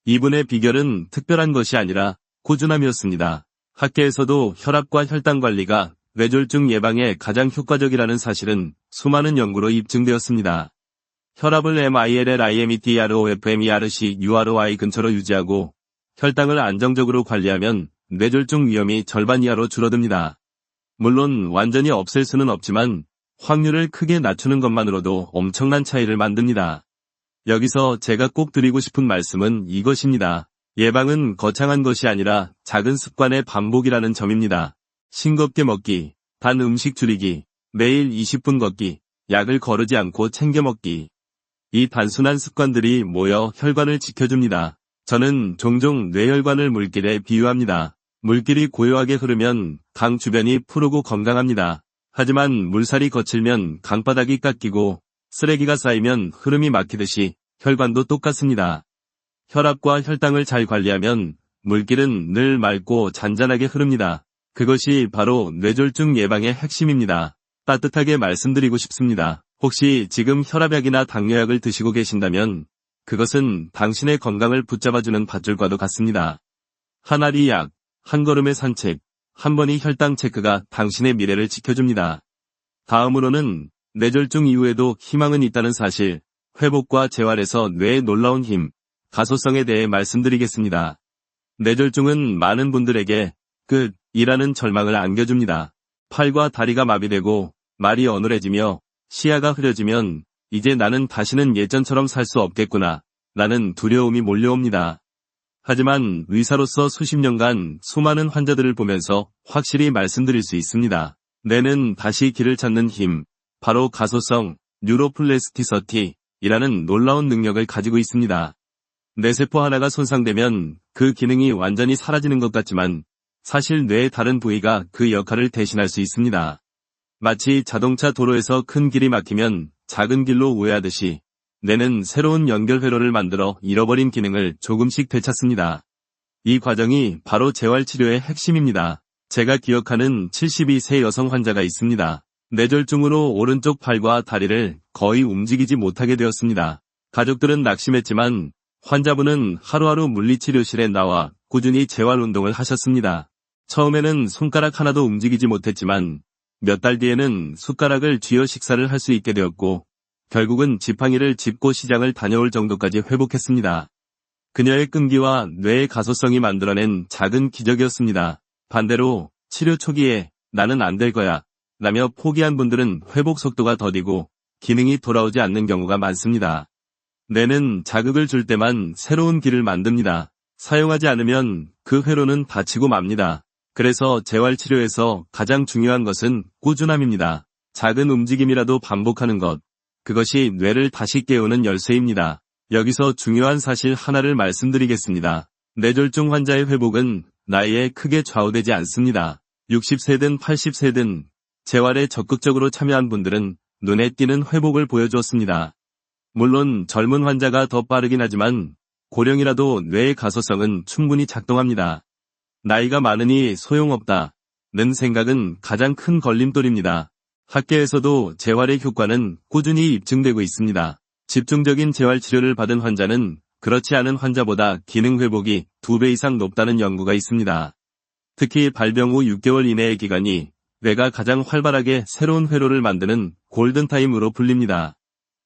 이분의 비결은 특별한 것이 아니라 꾸준함이었습니다. 학계에서도 혈압과 혈당 관리가 뇌졸중 예방에 가장 효과적이라는 사실은 수많은 연구로 입증되었습니다. 혈압을 MILLIMETROFMERC-UROI 근처로 유지하고 혈당을 안정적으로 관리하면 뇌졸중 위험이 절반 이하로 줄어듭니다. 물론 완전히 없앨 수는 없지만 확률을 크게 낮추는 것만으로도 엄청난 차이를 만듭니다. 여기서 제가 꼭 드리고 싶은 말씀은 이것입니다. 예방은 거창한 것이 아니라 작은 습관의 반복이라는 점입니다. 싱겁게 먹기, 단 음식 줄이기, 매일 20분 걷기, 약을 거르지 않고 챙겨 먹기. 이 단순한 습관들이 모여 혈관을 지켜줍니다. 저는 종종 뇌혈관을 물길에 비유합니다. 물길이 고요하게 흐르면 강 주변이 푸르고 건강합니다. 하지만 물살이 거칠면 강바닥이 깎이고 쓰레기가 쌓이면 흐름이 막히듯이 혈관도 똑같습니다. 혈압과 혈당을 잘 관리하면 물길은 늘 맑고 잔잔하게 흐릅니다. 그것이 바로 뇌졸중 예방의 핵심입니다. 따뜻하게 말씀드리고 싶습니다. 혹시 지금 혈압약이나 당뇨약을 드시고 계신다면 그것은 당신의 건강을 붙잡아주는 밧줄과도 같습니다. 한 알이 약, 한 걸음의 산책, 한 번의 혈당 체크가 당신의 미래를 지켜줍니다. 다음으로는 뇌졸중 이후에도 희망은 있다는 사실, 회복과 재활에서 뇌의 놀라운 힘, 가소성에 대해 말씀드리겠습니다. 뇌졸중은 많은 분들에게 끝이라는 절망을 안겨줍니다. 팔과 다리가 마비되고 말이 어눌해지며 시야가 흐려지면 이제 나는 다시는 예전처럼 살 수 없겠구나 라는 두려움이 몰려옵니다. 하지만 의사로서 수십 년간 수많은 환자들을 보면서 확실히 말씀드릴 수 있습니다. 뇌는 다시 길을 찾는 힘, 바로 가소성, 뉴로플래스티서티이라는 놀라운 능력을 가지고 있습니다. 뇌세포 하나가 손상되면 그 기능이 완전히 사라지는 것 같지만 사실 뇌의 다른 부위가 그 역할을 대신할 수 있습니다. 마치 자동차 도로에서 큰 길이 막히면 작은 길로 우회하듯이 뇌는 새로운 연결 회로를 만들어 잃어버린 기능을 조금씩 되찾습니다. 이 과정이 바로 재활치료의 핵심입니다. 제가 기억하는 72세 여성 환자가 있습니다. 뇌졸중으로 오른쪽 팔과 다리를 거의 움직이지 못하게 되었습니다. 가족들은 낙심했지만 환자분은 하루하루 물리치료실에 나와 꾸준히 재활운동을 하셨습니다. 처음에는 손가락 하나도 움직이지 못했지만 몇 달 뒤에는 숟가락을 쥐어 식사를 할 수 있게 되었고 결국은 지팡이를 짚고 시장을 다녀올 정도까지 회복했습니다. 그녀의 끈기와 뇌의 가소성이 만들어낸 작은 기적이었습니다. 반대로 치료 초기에 나는 안 될 거야 라며 포기한 분들은 회복 속도가 더디고 기능이 돌아오지 않는 경우가 많습니다. 뇌는 자극을 줄 때만 새로운 길을 만듭니다. 사용하지 않으면 그 회로는 닫히고 맙니다. 그래서 재활치료에서 가장 중요한 것은 꾸준함입니다. 작은 움직임이라도 반복하는 것, 그것이 뇌를 다시 깨우는 열쇠입니다. 여기서 중요한 사실 하나를 말씀드리겠습니다. 뇌졸중 환자의 회복은 나이에 크게 좌우되지 않습니다. 60세든 80세든 재활에 적극적으로 참여한 분들은 눈에 띄는 회복을 보여주었습니다. 물론 젊은 환자가 더 빠르긴 하지만 고령이라도 뇌의 가소성은 충분히 작동합니다. 나이가 많으니 소용없다는 생각은 가장 큰 걸림돌입니다. 학계에서도 재활의 효과는 꾸준히 입증되고 있습니다. 집중적인 재활 치료를 받은 환자는 그렇지 않은 환자보다 기능 회복이 2배 이상 높다는 연구가 있습니다. 특히 발병 후 6개월 이내의 기간이 뇌가 가장 활발하게 새로운 회로를 만드는 골든타임으로 불립니다.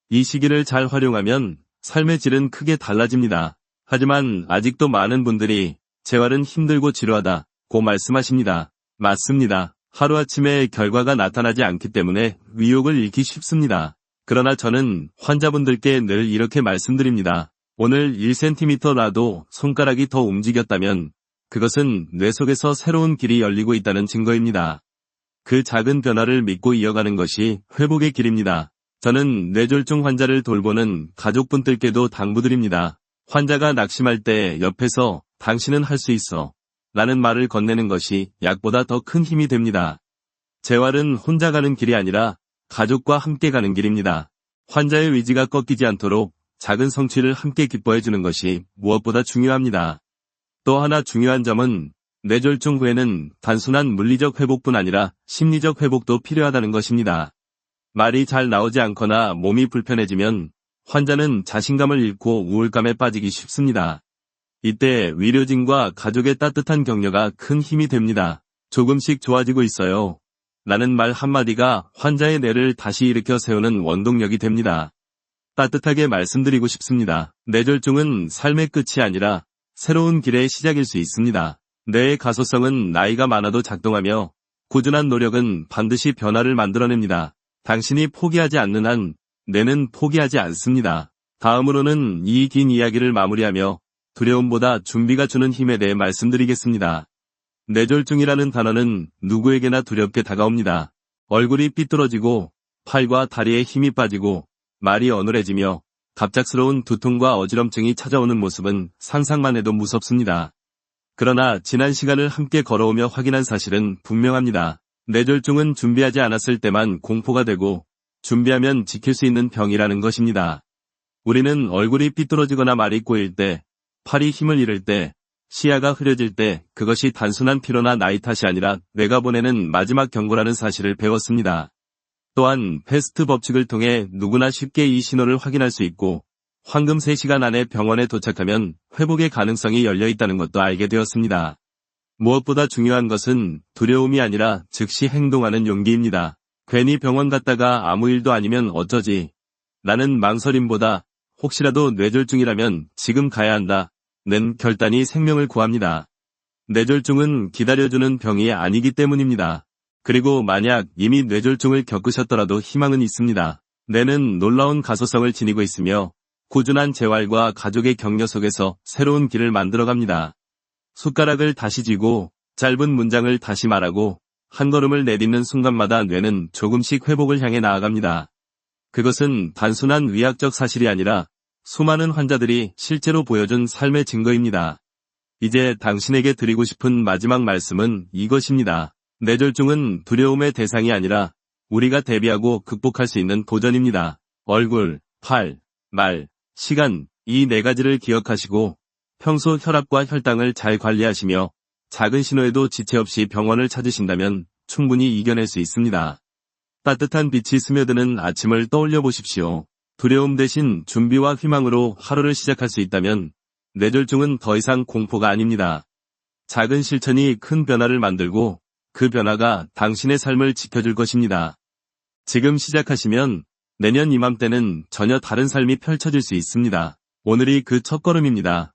이 시기를 잘 활용하면 삶의 질은 크게 달라집니다. 하지만 아직도 많은 분들이 재활은 힘들고 지루하다고 말씀하십니다. 맞습니다. 하루아침에 결과가 나타나지 않기 때문에 의욕을 잃기 쉽습니다. 그러나 저는 환자분들께 늘 이렇게 말씀드립니다. 오늘 1cm라도 손가락이 더 움직였다면 그것은 뇌 속에서 새로운 길이 열리고 있다는 증거입니다. 그 작은 변화를 믿고 이어가는 것이 회복의 길입니다. 저는 뇌졸중 환자를 돌보는 가족분들께도 당부드립니다. 환자가 낙심할 때 옆에서 당신은 할 수 있어 라는 말을 건네는 것이 약보다 더 큰 힘이 됩니다. 재활은 혼자 가는 길이 아니라 가족과 함께 가는 길입니다. 환자의 의지가 꺾이지 않도록 작은 성취를 함께 기뻐해주는 것이 무엇보다 중요합니다. 또 하나 중요한 점은 뇌졸중 후에는 단순한 물리적 회복뿐 아니라 심리적 회복도 필요하다는 것입니다. 말이 잘 나오지 않거나 몸이 불편해지면 환자는 자신감을 잃고 우울감에 빠지기 쉽습니다. 이때 의료진과 가족의 따뜻한 격려가 큰 힘이 됩니다. 조금씩 좋아지고 있어요. 라는 말 한마디가 환자의 뇌를 다시 일으켜 세우는 원동력이 됩니다. 따뜻하게 말씀드리고 싶습니다. 뇌졸중은 삶의 끝이 아니라 새로운 길의 시작일 수 있습니다. 뇌의 가소성은 나이가 많아도 작동하며 꾸준한 노력은 반드시 변화를 만들어냅니다. 당신이 포기하지 않는 한 뇌는 포기하지 않습니다. 다음으로는 이 긴 이야기를 마무리하며 두려움보다 준비가 주는 힘에 대해 말씀드리겠습니다. 뇌졸중이라는 단어는 누구에게나 두렵게 다가옵니다. 얼굴이 삐뚤어지고 팔과 다리에 힘이 빠지고 말이 어눌해지며 갑작스러운 두통과 어지럼증이 찾아오는 모습은 상상만 해도 무섭습니다. 그러나 지난 시간을 함께 걸어오며 확인한 사실은 분명합니다. 뇌졸중은 준비하지 않았을 때만 공포가 되고 준비하면 지킬 수 있는 병이라는 것입니다. 우리는 얼굴이 삐뚤어지거나 말이 꼬일 때, 팔이 힘을 잃을 때, 시야가 흐려질 때 그것이 단순한 피로나 나이 탓이 아니라 뇌가 보내는 마지막 경고라는 사실을 배웠습니다. 또한 패스트 법칙을 통해 누구나 쉽게 이 신호를 확인할 수 있고 황금 3시간 안에 병원에 도착하면 회복의 가능성이 열려 있다는 것도 알게 되었습니다. 무엇보다 중요한 것은 두려움이 아니라 즉시 행동하는 용기입니다. 괜히 병원 갔다가 아무 일도 아니면 어쩌지? 라는 망설임보다 혹시라도 뇌졸중이라면 지금 가야 한다. 는 결단이 생명을 구합니다. 뇌졸중은 기다려주는 병이 아니기 때문입니다. 그리고 만약 이미 뇌졸중을 겪으셨더라도 희망은 있습니다. 뇌는 놀라운 가소성을 지니고 있으며 꾸준한 재활과 가족의 격려 속에서 새로운 길을 만들어갑니다. 숟가락을 다시 쥐고 짧은 문장을 다시 말하고 한 걸음을 내딛는 순간마다 뇌는 조금씩 회복을 향해 나아갑니다. 그것은 단순한 의학적 사실이 아니라 수많은 환자들이 실제로 보여준 삶의 증거입니다. 이제 당신에게 드리고 싶은 마지막 말씀은 이것입니다. 뇌졸중은 두려움의 대상이 아니라 우리가 대비하고 극복할 수 있는 도전입니다. 얼굴, 팔, 말, 시간, 이 4가지를 기억하시고 평소 혈압과 혈당을 잘 관리하시며 작은 신호에도 지체 없이 병원을 찾으신다면 충분히 이겨낼 수 있습니다. 따뜻한 빛이 스며드는 아침을 떠올려 보십시오. 두려움 대신 준비와 희망으로 하루를 시작할 수 있다면 뇌졸중은 더 이상 공포가 아닙니다. 작은 실천이 큰 변화를 만들고 그 변화가 당신의 삶을 지켜줄 것입니다. 지금 시작하시면 내년 이맘때는 전혀 다른 삶이 펼쳐질 수 있습니다. 오늘이 그 첫걸음입니다.